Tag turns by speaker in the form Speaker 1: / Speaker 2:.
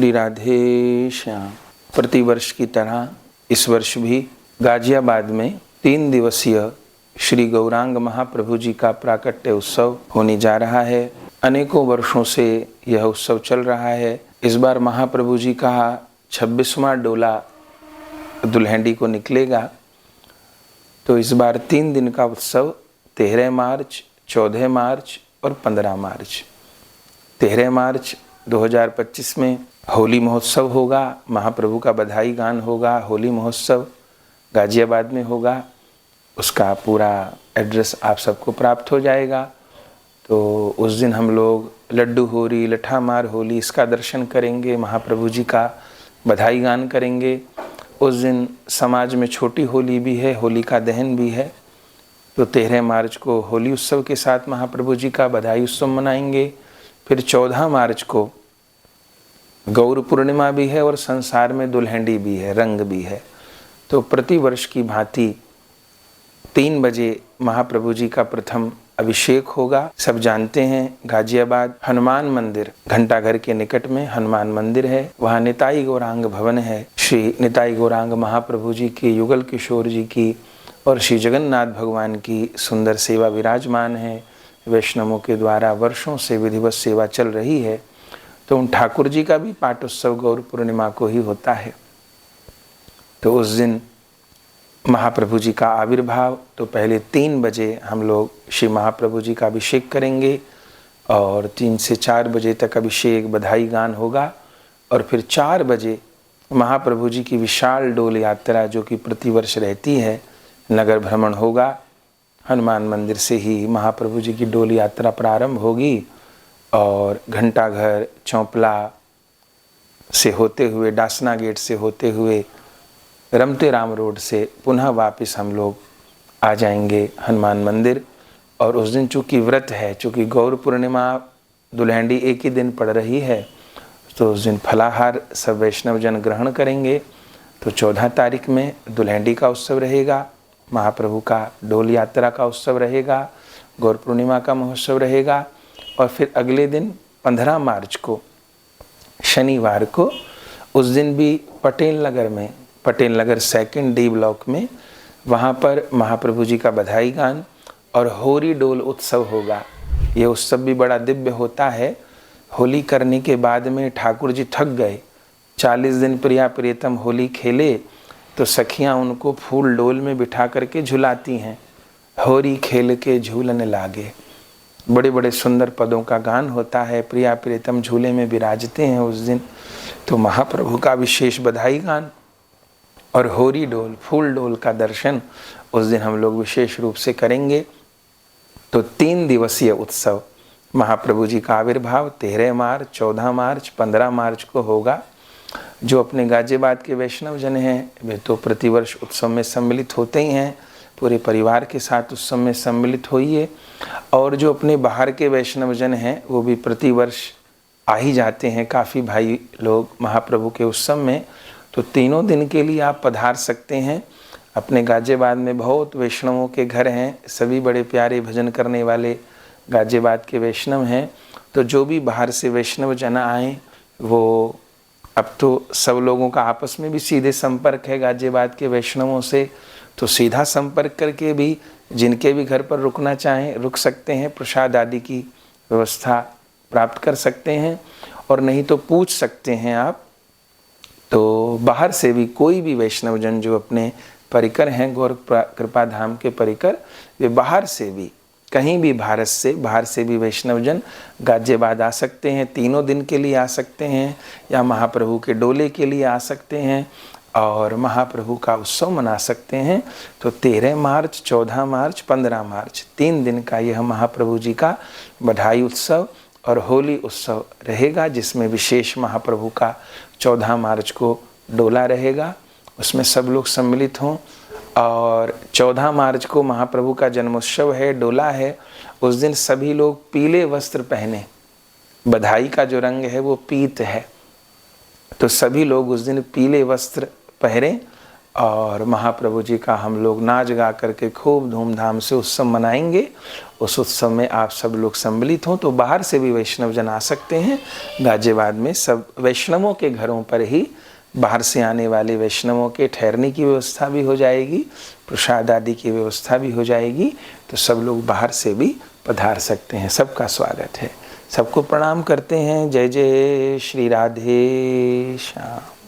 Speaker 1: श्री राधे श्याम। प्रतिवर्ष की तरह इस वर्ष भी गाजियाबाद में 3 दिवसीय श्री गौरांग महाप्रभु जी का प्राकट्य उत्सव होने जा रहा है। अनेकों वर्षों से यह उत्सव चल रहा है। इस बार महाप्रभु जी का 26वां डोला दुल्हंडी को निकलेगा। तो इस बार 3 दिन का उत्सव 13 मार्च, 14 मार्च और 15 मार्च। 13 मार्च 2025 में होली महोत्सव होगा। महाप्रभु का बधाई गान होगा। होली महोत्सव गाजियाबाद में होगा। उसका पूरा एड्रेस आप सबको प्राप्त हो जाएगा। तो उस दिन हम लोग लड्डू होली, लठामार होली इसका दर्शन करेंगे। महाप्रभु जी का बधाई गान करेंगे। उस दिन समाज में छोटी होली भी है, होली का दहन भी है। तो 13 मार्च को होली उत्सव के साथ महाप्रभु जी का बधाई उत्सव मनाएंगे। फिर 14 मार्च को गौर पूर्णिमा भी है और संसार में दुल्हंडी भी है, रंग भी है। तो प्रतिवर्ष की भांति 3 बजे महाप्रभु जी का प्रथम अभिषेक होगा। सब जानते हैं गाजियाबाद हनुमान मंदिर, घंटाघर के निकट में हनुमान मंदिर है। वहाँ निताई गौरांग भवन है। श्री निताई गौरांग महाप्रभु जी की, युगल किशोर जी की और श्री जगन्नाथ भगवान की सुंदर सेवा विराजमान है। वैष्णवों के द्वारा वर्षों से विधिवत सेवा चल रही है। तो उन ठाकुर जी का भी पाठोत्सव गौर पूर्णिमा को ही होता है। तो उस दिन महाप्रभु जी का आविर्भाव, तो पहले 3 बजे हम लोग श्री महाप्रभु जी का अभिषेक करेंगे और 3 से 4 बजे तक अभिषेक बधाई गान होगा। और फिर 4 बजे महाप्रभु जी की विशाल डोल यात्रा, जो कि प्रतिवर्ष रहती है, नगर भ्रमण होगा। हनुमान मंदिर से ही महाप्रभु जी की डोल यात्रा प्रारंभ होगी और घंटाघर, चौपला से होते हुए, डासना गेट से होते हुए, रमते राम रोड से पुनः वापस हम लोग आ जाएंगे हनुमान मंदिर। और उस दिन चूँकि व्रत है, चूँकि गौर पूर्णिमा दुल्हंडी एक ही दिन पड़ रही है, तो उस दिन फलाहार सब वैष्णव जन ग्रहण करेंगे। तो 14 तारीख में दुल्हंडी का उत्सव रहेगा, महाप्रभु का डोल यात्रा का उत्सव रहेगा, गौर पूर्णिमा का महोत्सव रहेगा। और फिर अगले दिन 15 मार्च को, शनिवार को, उस दिन भी पटेल नगर में, Patel Nagar 2nd D block में, वहाँ पर महाप्रभु जी का बधाई गान और होरी डोल उत्सव होगा। ये उत्सव भी बड़ा दिव्य होता है। होली करने के बाद में ठाकुर जी थक गए, 40 दिन प्रिया प्रियतम होली खेले, तो सखियाँ उनको फूल डोल में बिठा करके झुलाती हैं। होरी खेल के झूलन लागे, बड़े बड़े सुंदर पदों का गान होता है। प्रिया प्रियतम झूले में विराजते हैं उस दिन। तो महाप्रभु का विशेष बधाई गान और होरी डोल, फूल डोल का दर्शन उस दिन हम लोग विशेष रूप से करेंगे। तो 3 दिवसीय उत्सव महाप्रभु जी का आविर्भाव 13 मार्च, 14 मार्च, 15 मार्च को होगा। जो अपने गाजियाबाद के वैष्णव जन हैं वे तो प्रतिवर्ष उत्सव में सम्मिलित होते ही हैं। पूरे परिवार के साथ उत्सव में सम्मिलित होइए। और जो अपने बाहर के वैष्णव जन हैं वो भी प्रतिवर्ष आ ही जाते हैं, काफ़ी भाई लोग महाप्रभु के उत्सव में। तो 3 दिन के लिए आप पधार सकते हैं। अपने गाजियाबाद में बहुत वैष्णवों के घर हैं, सभी बड़े प्यारे भजन करने वाले गाजियाबाद के वैष्णव हैं। तो जो भी बाहर से वैष्णव जन आएँ, वो अब तो सब लोगों का आपस में भी सीधे संपर्क है गाजियाबाद के वैष्णवों से। तो सीधा संपर्क करके भी जिनके भी घर पर रुकना चाहें रुक सकते हैं, प्रसाद आदि की व्यवस्था प्राप्त कर सकते हैं। और नहीं तो पूछ सकते हैं आप। तो बाहर से भी कोई भी वैष्णव जन जो अपने परिकर हैं, गौर कृपा धाम के परिकर, वे बाहर से भी, कहीं भी भारत से, बाहर से भी वैष्णव जन गाजियाबाद आ सकते हैं। 3 दिन के लिए आ सकते हैं या महाप्रभु के डोले के लिए आ सकते हैं और महाप्रभु का उत्सव मना सकते हैं। तो 13 मार्च, 14 मार्च, 15 मार्च 3 दिन का यह महाप्रभु जी का बधाई उत्सव और होली उत्सव रहेगा, जिसमें विशेष महाप्रभु का 14 मार्च को डोला रहेगा। उसमें सब लोग सम्मिलित हों। और 14 मार्च को महाप्रभु का जन्मोत्सव है, डोला है। उस दिन सभी लोग पीले वस्त्र पहने। बधाई का जो रंग है वो पीत है, तो सभी लोग उस दिन पीले वस्त्र पहरें और महाप्रभु जी का हम लोग नाच गा करके खूब धूमधाम से उत्सव मनाएंगे। उस उत्सव में आप सब लोग सम्मिलित हों, तो बाहर से भी वैष्णव जन आ सकते हैं। गाजियाबाद में सब वैष्णवों के घरों पर ही बाहर से आने वाले वैष्णवों के ठहरने की व्यवस्था भी हो जाएगी, प्रसाद आदि की व्यवस्था भी हो जाएगी, तो सब लोग बाहर से भी पधार सकते हैं। सबका स्वागत है। सबको प्रणाम करते हैं। जय जय श्री राधे श्याम।